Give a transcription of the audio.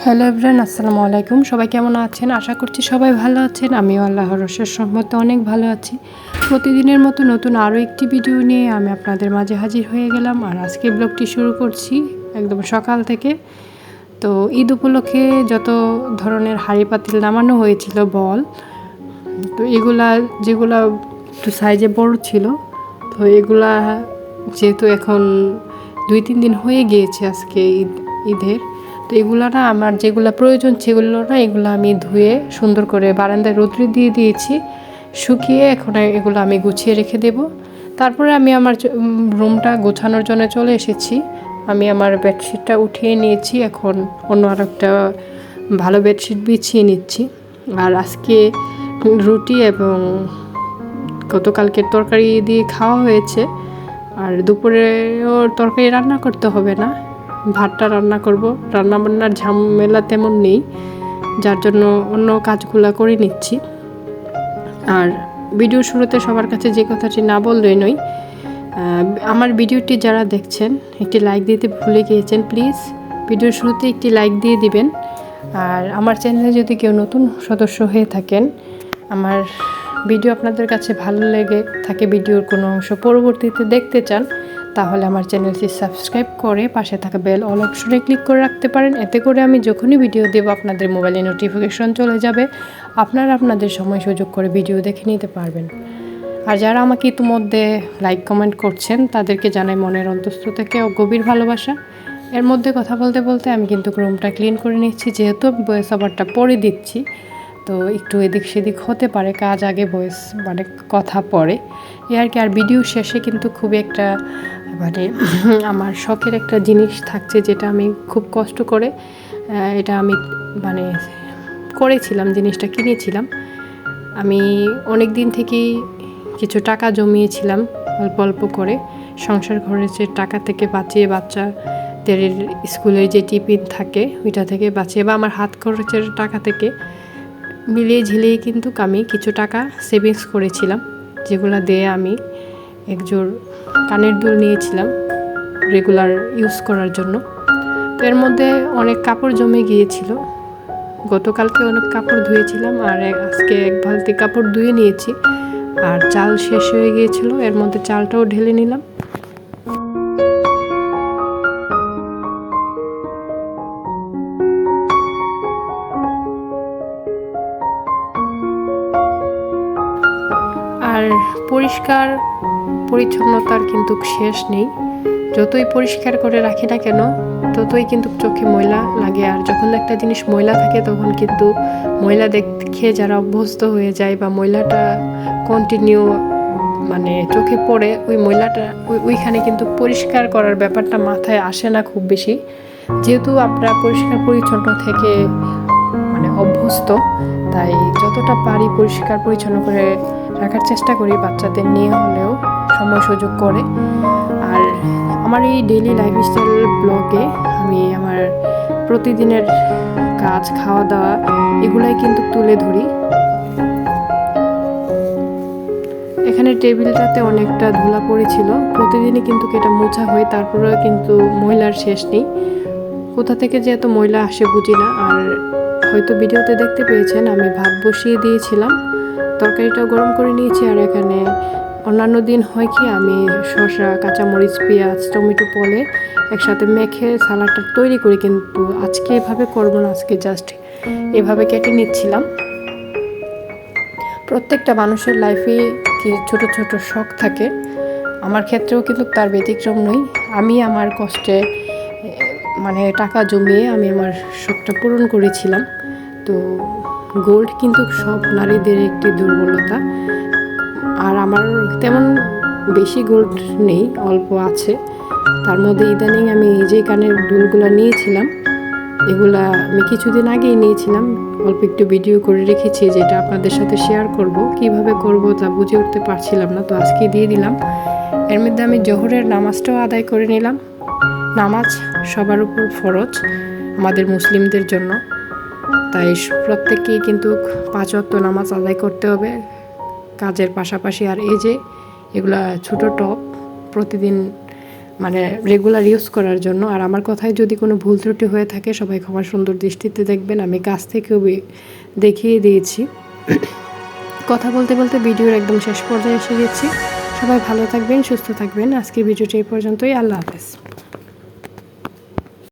Hello everyone, আসসালামু আলাইকুম। সবাই কেমন আছেন? আশা করছি সবাই ভালো আছেন। আমিও আল্লাহর অশেষ রহমতে অনেক ভালো আছি। প্রতিদিনের মতো নতুন আরও একটি ভিডিও নিয়ে আমি আপনাদের মাঝে হাজির হয়ে গেলাম। আর আজকে ব্লগটি শুরু করছি একদম সকাল থেকে। তো ঈদ উপলক্ষে যত ধরনের হাঁড়ি পাতিল নামানো হয়েছিল বল, তো যেগুলা একটু সাইজে বড় ছিল, তো এগুলা যেহেতু এখন 2-3 দিন হয়ে গিয়েছে আজকে ঈদের, তো এগুলো না আমার যেগুলো প্রয়োজন সেগুলো না এগুলো আমি ধুয়ে সুন্দর করে বারান্দায় রৌদ্রে দিয়ে দিয়েছি, শুকিয়ে এখন এগুলো আমি গুছিয়ে রেখে দেব। তারপরে আমি আমার রুমটা গোছানোর জন্য চলে এসেছি। আমি আমার বেডশিটটা উঠিয়ে নিয়েছি, এখন অন্য আরেকটা ভালো বেডশিট বিছিয়ে নিচ্ছি। আর আজকে রুটি এবং গতকালকের তরকারি দিয়ে খাওয়া হয়েছে, আর দুপুরেও তরকারি রান্না করতে হবে না, ভাতটা রান্না করব। রান্নাবান্নার ঝামেলা তেমন নেই, যার জন্য অন্য কাজগুলো করে নিচ্ছি। আর ভিডিওর শুরুতে সবার কাছে যে কথাটি না বললেই নয়, আমার ভিডিওটি যারা দেখছেন একটি লাইক দিতে ভুলে গিয়েছেন, প্লিজ ভিডিওর শুরুতে একটি লাইক দিয়ে দিবেন। আর আমার চ্যানেলে যদি কেউ নতুন সদস্য হয়ে থাকেন, আমার ভিডিও আপনাদের কাছে ভালো লেগে থাকে, ভিডিওর কোনো অংশ পরবর্তীতে দেখতে চান, তাহলে আমার চ্যানেলটি সাবস্ক্রাইব করে পাশে থাকা বেল অল অপশনে ক্লিক করে রাখতে পারেন। এতে করে আমি যখনই ভিডিও দেব আপনাদের মোবাইলে নোটিফিকেশন চলে যাবে, আপনারা আপনাদের সময় সুযোগ করে ভিডিও দেখে নিতে পারবেন। আর যারা আমাকে ইতিমধ্যে লাইক কমেন্ট করছেন তাদেরকে জানাই মনের অন্তঃস্থ থেকে গভীর ভালোবাসা। এর মধ্যে কথা বলতে বলতে আমি কিন্তু রুমটা ক্লিন করে নিচ্ছি, যেহেতু ভয়েস ওভারটা পরে দিচ্ছি, তো একটু এদিক সেদিক হতে পারে, কাজ আগে ভয়েস মানে কথা পরে এ আর কি। আর ভিডিও শেষে কিন্তু খুবই একটা মানে আমার শখের একটা জিনিস থাকছে, যেটা আমি খুব কষ্ট করে এটা আমি মানে করেছিলাম, জিনিসটা কিনেছিলাম। আমি অনেক দিন থেকেই কিছু টাকা জমিয়েছিলাম অল্প অল্প করে, সংসার খরচের টাকা থেকে বাঁচিয়ে, বাচ্চাদের স্কুলের যে টিফিন থাকে ওইটা থেকে বাঁচিয়ে, বা আমার হাত খরচের টাকা থেকে মিলিয়ে ঝিলিয়ে কিন্তু আমি কিছু টাকা সেভিংস করেছিলাম, যেগুলো দিয়ে আমি একজোড় কানের দুল নিয়েছিলাম রেগুলার ইউজ করার জন্য। তো এর মধ্যে অনেক কাপড় জমে গিয়েছিল, গতকালকে অনেক কাপড় ধুয়েছিলাম, আর আজকে এক বালতি কাপড় ধুয়ে নিয়েছি। আর চাল শেষ হয়ে গিয়েছিল, এর মধ্যে চালটাও ঢেলে নিলাম। আর পরিষ্কার পরিচ্ছন্নতার কিন্তু শেষ নেই, যতই পরিষ্কার করে রাখি না কেন ততই কিন্তু চোখে ময়লা লাগে। আর যখন একটা জিনিস ময়লা থাকে তখন কিন্তু ময়লা দেখে যারা অভ্যস্ত হয়ে যায় বা ময়লাটা কন্টিনিউ মানে চোখে পড়ে, ওই ময়লাটা ওইখানে কিন্তু পরিষ্কার করার ব্যাপারটা মাথায় আসে না খুব বেশি। যেহেতু আমরা পরিষ্কার পরিচ্ছন্ন থেকে মানে অভ্যস্ত, তাই যতটা পারি পরিষ্কার পরিচ্ছন্ন করে রাখার চেষ্টা করি, বাচ্চাদের নিয়ে হলেও সময় সুযোগ করে। আর আমার এই ডেইলি লাইফস্টাইল ব্লগে আমি আমার প্রতিদিনের কাজ, খাওয়া দাওয়া এগুলাই কিন্তু তুলে ধরি। এখানে টেবিলটাতে অনেকটা ধুলা পড়েছিল, প্রতিদিনই কিন্তু এটা মোছা হয়, তারপরেও কিন্তু ময়লার শেষ নেই। কোথা থেকে যে এত ময়লা আসে বুঝি না। আর হয়তো ভিডিওতে দেখতে পেয়েছেন আমি ভাত বসিয়ে দিয়েছিলাম, তরকারিটাও গরম করে নিয়েছি। আর এখানে অন্যান্য দিন হয় কি আমি শসা, কাঁচামরিচ, পেঁয়াজ, টমেটো পলে একসাথে মেখে সালাডটা তৈরি করি, কিন্তু আজকে এভাবে করবো না, আজকে জাস্ট এভাবে কেটে নিচ্ছিলাম। প্রত্যেকটা মানুষের লাইফে কি ছোট ছোট শখ থাকে, আমার ক্ষেত্রেও কিন্তু তার ব্যতিক্রম নই। আমি আমার কষ্টে মানে টাকা জমিয়ে আমি আমার শখটা পূরণ করেছিলাম। তো গোল্ড কিন্তু সব নারীদের একটি দুর্বলতা, আর আমার তেমন বেশি গোল্ড নেই, অল্প আছে। তার মধ্যে ইদানিং আমি এই যে কানের দুলগুলো নিয়েছিলাম, এগুলা আমি কিছুদিন আগেই নিয়েছিলাম, অল্প একটু ভিডিও করে রেখেছি, যেটা আপনাদের সাথে শেয়ার করব। কিভাবে করব তা বুঝে উঠতে পারছিলাম না, তো আজকে দিয়ে দিলাম। এর মধ্যে আমি জোহরের নামাজটাও আদায় করে নিলাম। নামাজ সবার উপর ফরজ আমাদের মুসলিমদের জন্য, তাই প্রত্যেককেই কিন্তু 5 ওয়াক্ত নামাজ আদায় করতে হবে কাজের পাশাপাশি। আর এই যে এগুলা ছোটো টপ প্রতিদিন মানে রেগুলার ইউজ করার জন্য। আর আমার কথায় যদি কোনো ভুল ত্রুটি হয়ে থাকে সবাই ক্ষমা সুন্দর দৃষ্টিতে দেখবেন। আমি কাছ থেকেও দেখিয়ে দিয়েছি। কথা বলতে বলতে ভিডিওর একদম শেষ পর্যায়ে এসে গেছি। সবাই ভালো থাকবেন, সুস্থ থাকবেন। আজকের ভিডিওটি এই পর্যন্তই। আল্লাহ হাফেজ।